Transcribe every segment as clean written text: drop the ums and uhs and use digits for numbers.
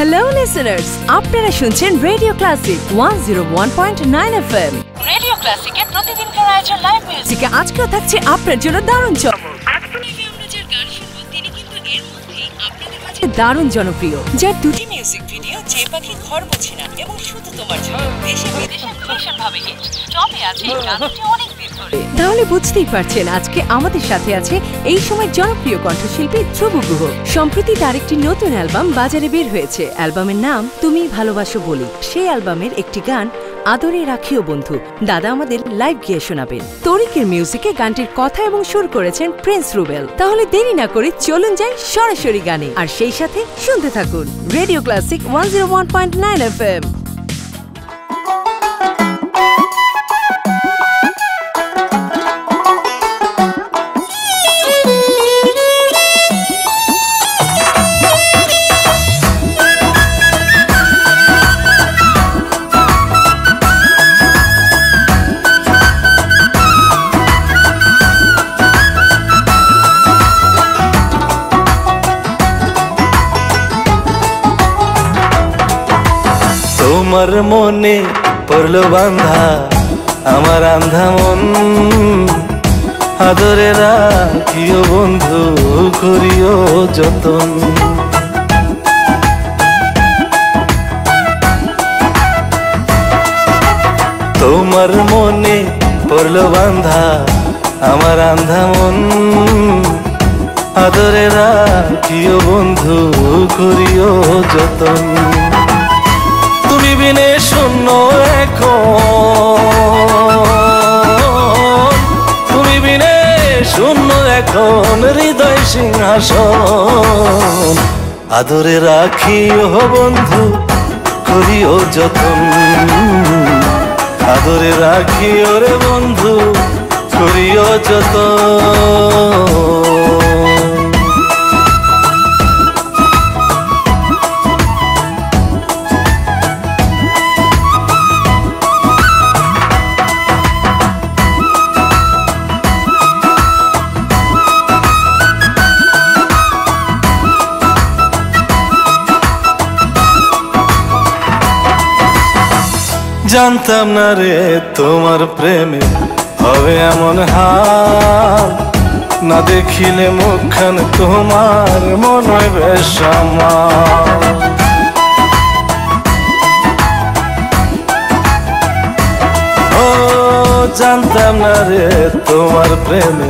Hello listeners, আপনারা শুনছেন radio classic 101.9 FM। Radio ক্লাসিকে প্রতিদিনকার আয়োজন লাইভ মিউজিক আজকেও থাকছে আপনার জন্য দারুণ চমক। আজকে আমরা যে গান শুনবো তিনি কিন্তু এর মধ্যেই আপনাদের কাছে দারুণ জনপ্রিয়, যার দুটি মিউজিক ভিডিও যে পাখি ঘর বোঝে না এবং শুধু তোমার জন্য দেশে বিদেশে ভীষণভাবে হিট টপে আছে গানটি অনেক দিন ধরে। তাহলে বুঝতেই পারছেন আজকে আমাদের সাথে আছে এই সময় জনপ্রিয় কণ্ঠশিল্পী ধ্রুব গুহ। সম্প্রতি তার একটি নতুন অ্যালবাম বাজারে বের হয়েছে। অ্যালবামের নাম তুমি ভালোবাসো বলি। সেই অ্যালবামের একটি গান আদরে রাখিও বন্ধু দাদা আমাদের লাইভ গিয়ে শোনাবেন। তরিকের মিউজিকে গানটির কথা এবং সুর করেছেন প্রিন্স রুবেল। তাহলে দেরি না করে চলুন যাই সরাসরি গানে, আর সেই সাথে শুনতে থাকুন রেডিও ক্লাসিক 101.9 FM। তোমার মনে পড়লো বান্ধা আমার আন্ধা মন, আদরে রাখিও বন্ধু করিও যতন। তোমার মনে পড়লো বান্ধা আমার আন্ধা মন, আদরে রাখিও বন্ধু করিও যতন। তুমি বিনে শূন্য এখন, তুমি বিনে শূন্য এখন হৃদয় সিংহাসন, আদরে রাখিও বন্ধু করিও যতন, আদরে রাখিও রে বন্ধু করিও যতন। জানতাম না রে তোমার প্রেমে হবে এমন হাল, না দেখিলে মুখখান তোমার মনে বেশ আমার। ও জানতাম না রে তোমার প্রেমে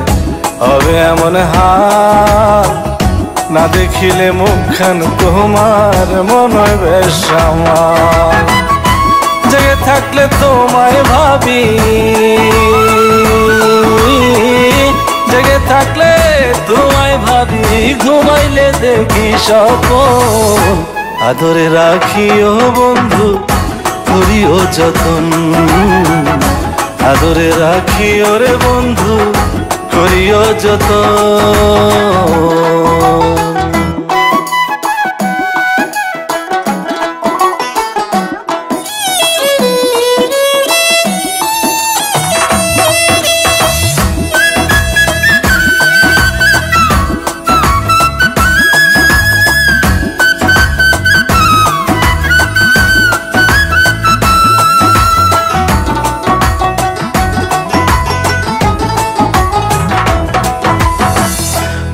হবে এমন হাল, না দেখিলে মুখখান তোমার মনে বেশ আমার। জেগে থাকলে তোমায় ভাবি, জেগে থাকলে তোমায় ভাবি, ঘুমাইলে দেখি স্বপ্ন, আদরে রাখিও বন্ধু করিও যতন, আদরে রাখিও রে বন্ধু করিও যতন।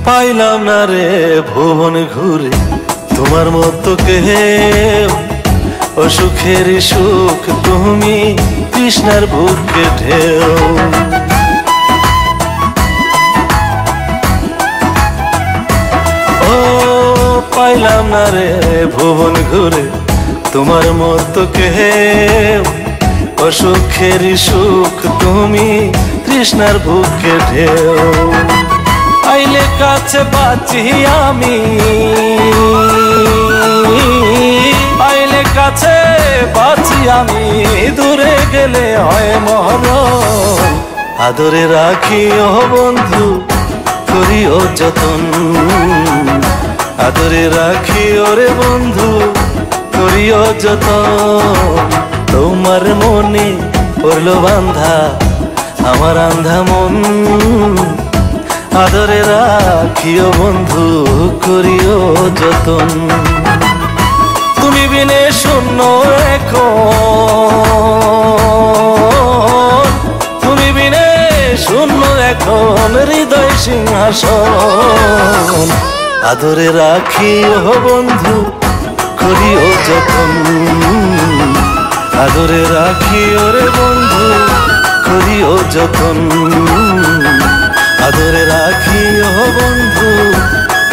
পাইলাম না রে ভুবন ঘুরে তোমার মতো কেউ, ও সুখের সুখ তুমি কৃষ্ণার বুকে ঢেউ। ও পাইলাম না রে ভুবন ঘুরে তোমার মতো কেউ, ও সুখের সুখ তুমি কৃষ্ণার বুকে ঢেউ। আইলে কাছে বাঁচি আমি, আইলে কাছে বাঁচি আমি, দূরে গেলে হয় মরণ, আদরে রাখিও বন্ধু করিও যতন, আদরে রাখিও রে বন্ধু করিও যতন। তোমার মনে পড়লো বান্ধা আমার আন্ধা মন, আদরে রাখিও বন্ধু করিও যতন। বিনে শূন্য এখন, তুমি বিনে শূন্য এখন হৃদয় সিংহাসন। আদরে রাখি ও বন্ধু করিও যতন, আদরে রাখি ওরে বন্ধু করিও যতন, আদরে রাখি ও বন্ধু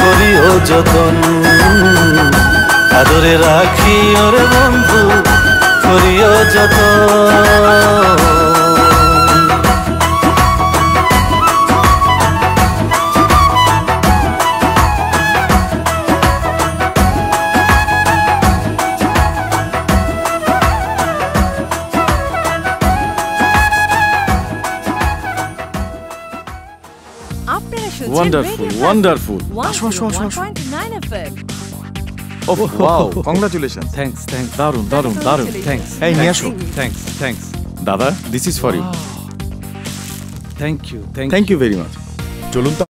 করিও যতন, আদরে রাখি ওরে বন্ধু করিও যতন। Wonderful, wonderful. 101.9 FM. Oh, wow, congratulations. Thanks. Darun, Thanks. Hey, Niyashu. Thanks. Dada, this is for you. Thank you. Thank you very much. চলুন তো